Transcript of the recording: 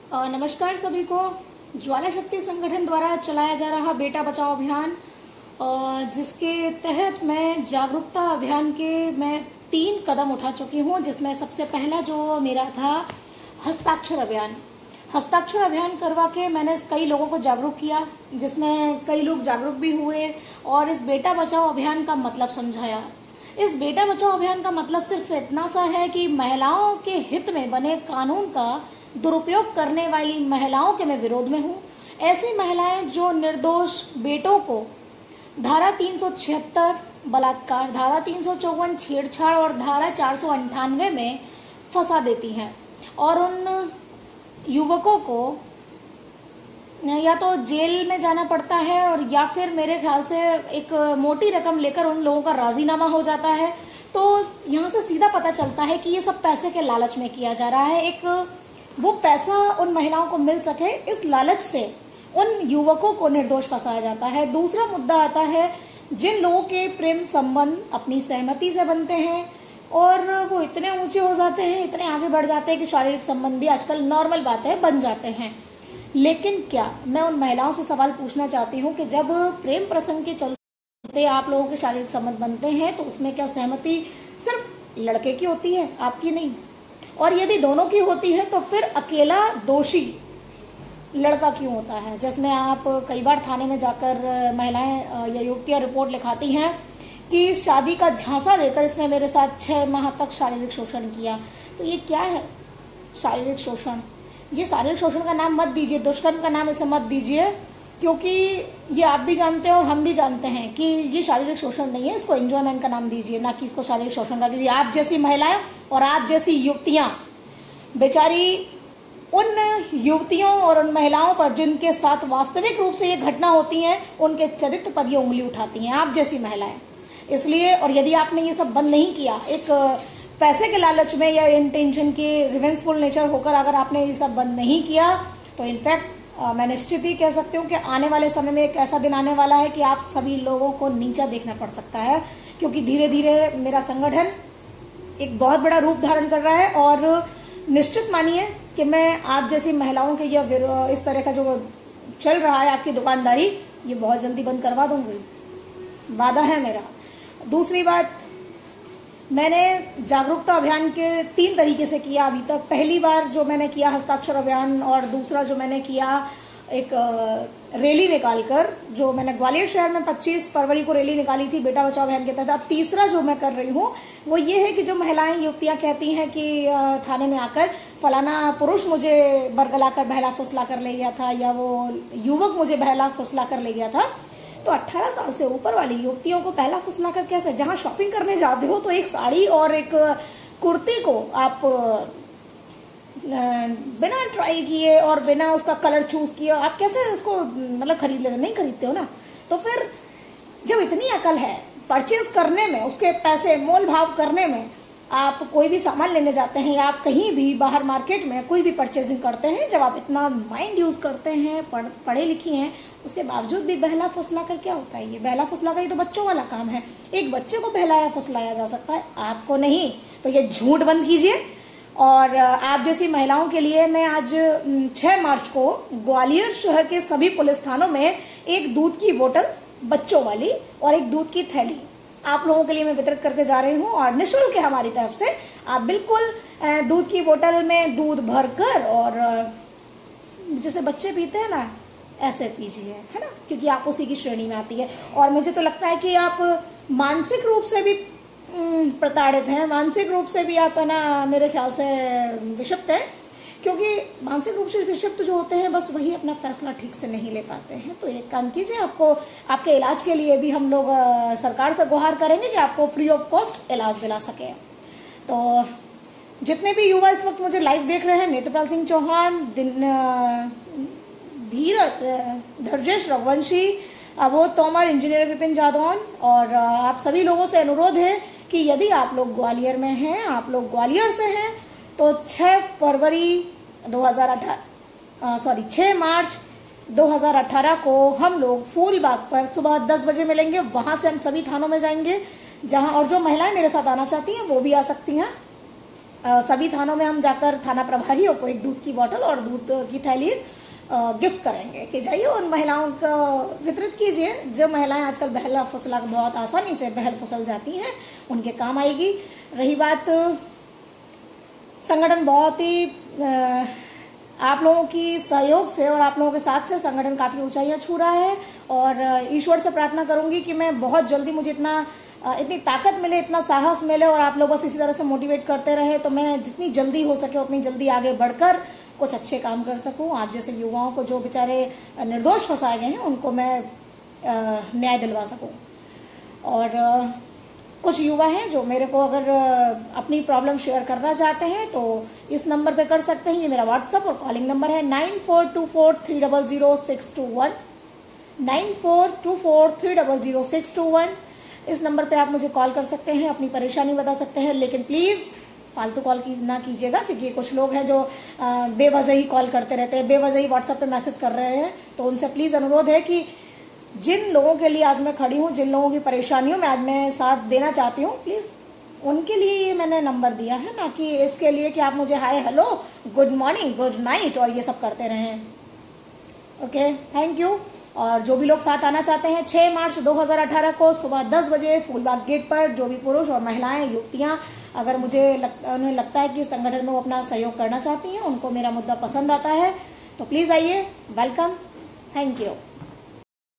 नमस्कार सभी को। ज्वाला शक्ति संगठन द्वारा चलाया जा रहा बेटा बचाओ अभियान, जिसके तहत मैं जागरूकता अभियान के मैं 3 कदम उठा चुकी हूँ। जिसमें सबसे पहला जो मेरा था हस्ताक्षर अभियान। हस्ताक्षर अभियान करवा के मैंने कई लोगों को जागरूक किया, जिसमें कई लोग जागरूक भी हुए और इस बेटा बचाओ अभियान का मतलब समझाया। इस बेटा बचाओ अभियान का मतलब सिर्फ इतना सा है कि महिलाओं के हित में बने कानून का दुरुपयोग करने वाली महिलाओं के मैं विरोध में हूँ। ऐसी महिलाएं जो निर्दोष बेटों को धारा 376 बलात्कार, धारा 354 छेड़छाड़ और धारा 498 में फंसा देती हैं और उन युवकों को या तो जेल में जाना पड़ता है और या फिर मेरे ख्याल से एक मोटी रकम लेकर उन लोगों का राजीनामा हो जाता है। तो यहाँ से सीधा पता चलता है कि ये सब पैसे के लालच में किया जा रहा है। एक वो पैसा उन महिलाओं को मिल सके, इस लालच से उन युवकों को निर्दोष फंसाया जाता है। दूसरा मुद्दा आता है जिन लोगों के प्रेम संबंध अपनी सहमति से बनते हैं और वो इतने ऊंचे हो जाते हैं, इतने आगे बढ़ जाते हैं कि शारीरिक संबंध भी आजकल नॉर्मल बात है, बन जाते हैं। लेकिन क्या मैं उन महिलाओं से सवाल पूछना चाहती हूँ कि जब प्रेम प्रसंग के चलते आप लोगों के शारीरिक संबंध बनते हैं तो उसमें क्या सहमति सिर्फ लड़के की होती है, आपकी नहीं? और यदि दोनों की होती है तो फिर अकेला दोषी लड़का क्यों होता है? जिसमें आप कई बार थाने में जाकर महिलाएं या युवतियां रिपोर्ट लिखाती हैं कि शादी का झांसा देकर इसने मेरे साथ 6 माह तक शारीरिक शोषण किया। तो ये क्या है शारीरिक शोषण? ये शारीरिक शोषण का नाम मत दीजिए, दुष्कर्म का नाम इसे मत दीजिए, क्योंकि ये आप भी जानते हैं और हम भी जानते हैं कि ये शारीरिक शोषण नहीं है। इसको एंजॉयमेंट का नाम दीजिए, ना कि इसको शारीरिक शोषण का। क्योंकि आप जैसी महिलाएं और आप जैसी युवतियां बेचारी उन युवतियों और उन महिलाओं पर जिनके साथ वास्तविक रूप से ये घटना होती है उनके चरित्र पर ये उंगली उठाती हैं, आप जैसी महिलाएं। इसलिए और यदि आपने ये सब बंद नहीं किया, एक पैसे के लालच में या इंटेंशन के रिवेंजफुल नेचर होकर अगर आपने ये सब बंद नहीं किया, तो इनफैक्ट मैं निश्चित ही कह सकती हूँ कि आने वाले समय में एक ऐसा दिन आने वाला है कि आप सभी लोगों को नीचा देखना पड़ सकता है। क्योंकि धीरे धीरे मेरा संगठन एक बहुत बड़ा रूप धारण कर रहा है और निश्चित मानिए कि मैं आप जैसी महिलाओं के ये इस तरह का जो चल रहा है आपकी दुकानदारी, ये बहुत जल्दी बंद करवा दूंगी, वादा है मेरा। दूसरी बात, मैंने जागरूकता अभियान के 3 तरीके से किया अभी तक। पहली बार जो मैंने किया हस्ताक्षर अभियान, और दूसरा जो मैंने किया एक रैली निकालकर, जो मैंने ग्वालियर शहर में 25 फरवरी को रैली निकाली थी बेटा बचाओ अभियान के तहत। अब तीसरा जो मैं कर रही हूँ वो ये है कि जो महिलाएं युवतियां कहती हैं कि थाने में आकर फलाना पुरुष मुझे बरगला कर बहला फुसला कर ले गया था या वो युवक मुझे बहला फुसला कर ले गया था, तो 18 साल से ऊपर वाली युवतियों को पहला फुसला कर कैसे? जहां शॉपिंग करने जाते हो तो एक साड़ी और एक कुर्ती को आप बिना ट्राई किए और बिना उसका कलर चूज किए आप कैसे उसको मतलब खरीद लेते? नहीं खरीदते हो ना। तो फिर जब इतनी अकल है परचेज करने में, उसके पैसे मोल भाव करने में, आप कोई भी सामान लेने जाते हैं या आप कहीं भी बाहर मार्केट में कोई भी परचेजिंग करते हैं, जब आप इतना माइंड यूज करते हैं, पढ़े लिखी हैं, उसके बावजूद भी बहला फुसला कर क्या होता है? ये बहला फुसला कर ये तो बच्चों वाला काम है। एक बच्चे को बहलाया फुसलाया जा सकता है, आपको नहीं। तो ये झूठ बंद कीजिए। और आप जैसी महिलाओं के लिए मैं आज 6 मार्च को ग्वालियर शहर के सभी पुलिस थानों में एक दूध की बोतल बच्चों वाली और एक दूध की थैली आप लोगों के लिए मैं वितरित करके जा रही हूँ और निःशुल्क है हमारी तरफ से। आप बिल्कुल दूध की बोतल में दूध भरकर और जैसे बच्चे पीते हैं ना, ऐसे पीजिए, है ना, क्योंकि आप उसी की श्रेणी में आती है। और मुझे तो लगता है कि आप मानसिक रूप से भी प्रताड़ित हैं, मानसिक रूप से भी आप है ना मेरे ख्याल से विषिप्त हैं, क्योंकि मानसिक रूप से विषिप्त जो होते हैं बस वही अपना फैसला ठीक से नहीं ले पाते हैं। तो एक काम कीजिए, आपको आपके इलाज के लिए भी हम लोग सरकार से गुहार करेंगे कि आपको फ्री ऑफ कॉस्ट इलाज दिला सके। तो जितने भी युवा इस वक्त मुझे लाइव देख रहे हैं, नेत्रपाल सिंह चौहान, धीरज धर्जेश रघुवंशी, अबोध तोमर, इंजीनियर विपिन जादौन, और आप सभी लोगों से अनुरोध है कि यदि आप लोग ग्वालियर में हैं, आप लोग ग्वालियर से हैं, तो 6 मार्च 2018 को हम लोग फूलबाग पर सुबह 10 बजे मिलेंगे। वहां से हम सभी थानों में जाएंगे जहां, और जो महिलाएं मेरे साथ आना चाहती हैं वो भी आ सकती हैं। सभी थानों में हम जाकर थाना प्रभारियों को एक दूध की बोतल और दूध की थैली गिफ्ट करेंगे कि जाइए उन महिलाओं को वितरित कीजिए जो महिलाएं आजकल बहला फुसला बहुत आसानी से बहल फुसल जाती हैं, उनके काम आएगी। रही बात संगठन बहुत ही आप लोगों की सहयोग से और आप लोगों के साथ से संगठन काफ़ी ऊंचाइयां छू रहा है और ईश्वर से प्रार्थना करूंगी कि मैं बहुत जल्दी मुझे इतनी ताकत मिले, इतना साहस मिले और आप लोग बस इसी तरह से मोटिवेट करते रहे तो मैं जितनी जल्दी हो सके उतनी जल्दी आगे बढ़कर कुछ अच्छे काम कर सकूं। आप जैसे युवाओं को जो बेचारे निर्दोष फंसाए गए हैं उनको मैं न्याय दिलवा सकूं। और कुछ युवा हैं जो मेरे को अगर अपनी प्रॉब्लम शेयर करना चाहते हैं तो इस नंबर पे कर सकते हैं। ये मेरा व्हाट्सएप और कॉलिंग नंबर है 9424300621 9424300621। इस नंबर पे आप मुझे कॉल कर सकते हैं, अपनी परेशानी बता सकते हैं, लेकिन प्लीज़ फालतू कॉल ना कीजिएगा क्योंकि कुछ लोग हैं जो बेवजह ही कॉल करते रहते हैं, बेवजह ही व्हाट्सएप पे मैसेज कर रहे हैं। तो उनसे प्लीज़ अनुरोध है कि जिन लोगों के लिए आज मैं खड़ी हूँ, जिन लोगों की परेशानियों में आज मैं साथ देना चाहती हूँ, प्लीज़ उनके लिए ये मैंने नंबर दिया है, ना कि इसके लिए कि आप मुझे hi hello good morning good night और ये सब करते रहें। Okay, thank you. और जो भी लोग साथ आना चाहते हैं 6 मार्च 2018 को सुबह 10 बजे फूलबाग गेट पर, जो भी पुरुष और महिलाएं युवतियां अगर उन्हें लगता है कि संगठन में वो अपना सहयोग करना चाहती हैं, उनको मेरा मुद्दा पसंद आता है तो प्लीज़ आइए। Welcome, thank you.